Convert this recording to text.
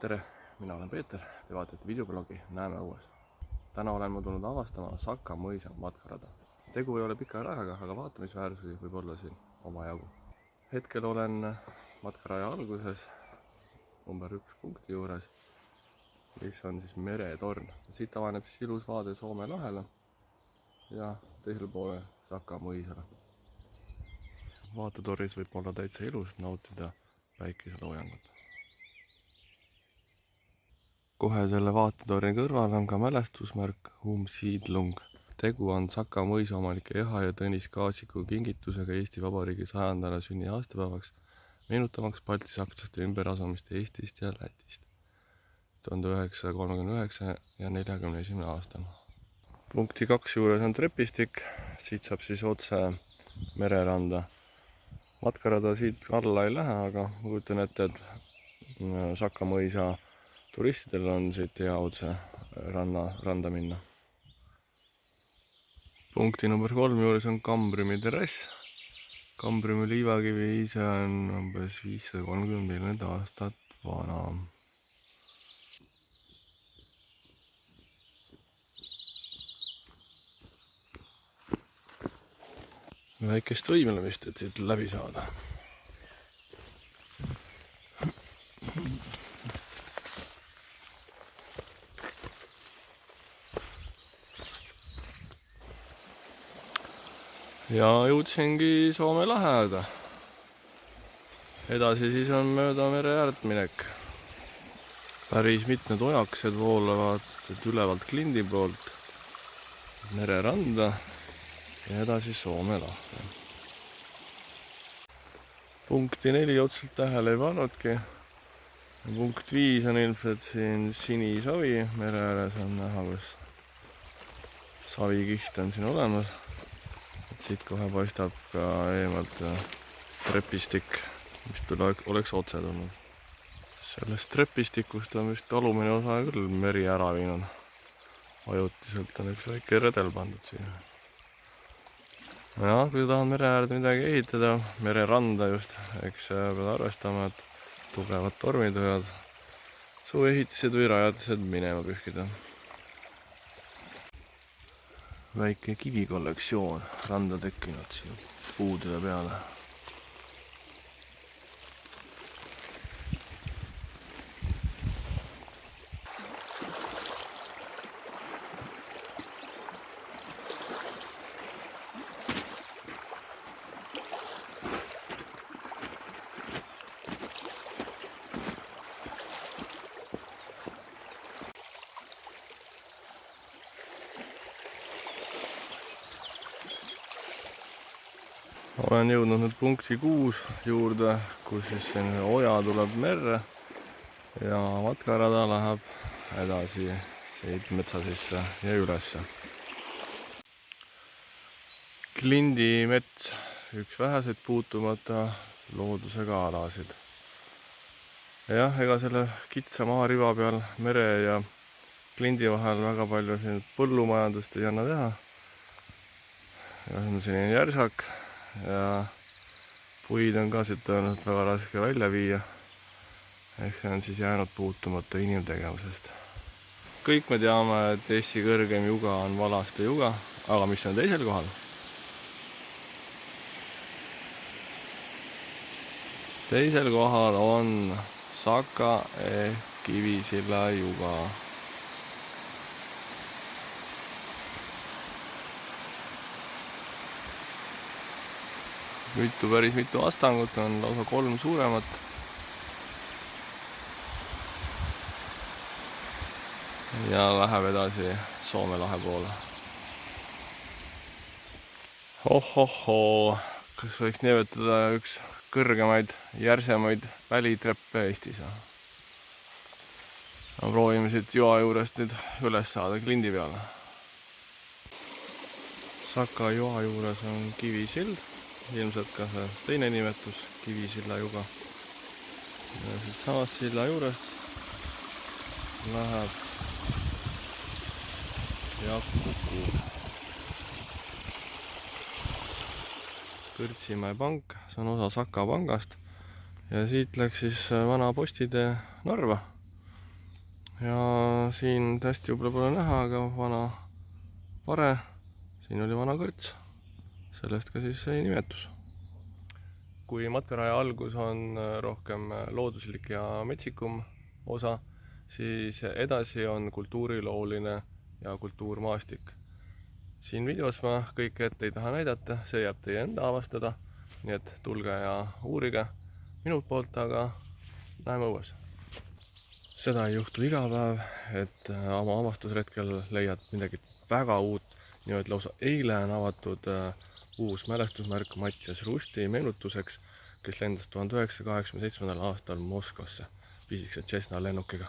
tere, mina olen Peeter, te vaatate videoblogi Näeme õues. Täna olen ma tulnud avastama Saka mõisa matkarada. Tegu ei ole pika rajaga, aga vaatamisväärsusi võib olla siin omajagu. Hetkel olen matkaraja alguses number 1 punkti juures, mis on siis meretorn. Siit avaneb siis ilus vaade Soome lahele ja teisel poole Saka mõisale. Vaatetornis võib olla täitsa ilus nautida päikeseloojangut. Kohe selle vaatetorni kõrval on ka mälestusmärk Siidlung. Tegu on Saka mõisa omanike Eha ja Tõnis Kaasiku kingitusega Eesti Vabariigi 100. sünniaastapäevaks, meenutamaks baltisakslaste ümberasumist Eestist ja Lätist 1939 ja 1941. aastal. Punkti 2 juures on trepistik, siit saab siis otse mereranda. Matkarada siit alla ei lähe, aga kujutan ette, et Saka mõisa turistidel on siit hea otse randa minna. Punkti number 3 juures on Kambriumi terrass. Kambriumi liivakivi ise on umbes 530 miljonit aastat vana. Väikest võimlemist, et siit läbi saada. Ja jõudsingi Soome lahe äärde. Edasi siis on mööda mere äärt minek. Päris mitmed ojaksed voolavad ülevalt klindi poolt mereranda ja edasi Soome lahte. Punkti 4 otseselt tähele ei pannudki. Punkt 5 on ilmselt siin sinisavi. Mere ääres on näha, kus savikiht on siin olemas. Siit kohe paistab ka eemalt trepistik, mis oleks otse tulnud. Sellest trepistikust on vist alumine osa küll meri ära viinud. Ajutiselt on üks väike redel pandud siia. Ja, kui tahad mere äärde midagi ehitada, mereranda just, eks pead arvestama, et tugevad tormid võivad su ehitised või rajatised minema pühkida. Väike kivikollektsioon randa tekkinud siin puude peale. Olen jõudnud nüüd punkti 6 juurde, kus siis selline oja tuleb merre ja matkarada läheb edasi siit metsa sisse ja ülesse. Klindi mets, üks väheseid puutumata loodusega alasid. Jah, ega selle kitsa maariva peal mere ja klindi vahel väga palju põllumajandust ei anna teha. Ja see on selline järsak. Ja puid on ka siit tõenäoliselt väga raske välja viia. Ehk see on siis jäänud puutumata inimtegevusest. Kõik me teame, et Eesti kõrgem juga on Valaste juga, aga mis on teisel kohal? Teisel kohal on Saka ehk Kivisilla juga. Päris mitu astangut on, lausa 3 suuremat. Ja läheb edasi Soome lahe poole. Hohohoo, kas võiks nimetada üks kõrgemaid, järsemaid välitreppe Eestis? Proovime siit joa juurest nüüd üles saada klindi peale. Saka joa juures on Kivisild. Ilmselt ka see teine nimetus, Kivisilla juga. Ja siit samast silla juurest läheb ja kukub. Kõrtsimäe pank, see on osa Saka pangast. Ja siit läks siis vana postitee Narva. ja siin hästi võib-olla pole näha, aga vana pare, siin oli vana kõrts, sellest ka siis see nimetus. Kui matkaraja algus on rohkem looduslik ja metsikum osa, siis edasi on kultuurilooline ja kultuurmaastik. Siin videos ma kõike ette ei taha näidata, see jääb teie enda avastada, nii et tulge ja uurige minult poolt, aga näeme õues. Seda ei juhtu iga päev, et oma avastusretkel leiad midagi väga uut, nii et lausa eile on avatud uus mälestusmärk Mattias Rusti meenutuseks, kes lendas 1987. aastal Moskvasse pisikese Cessna lennukiga.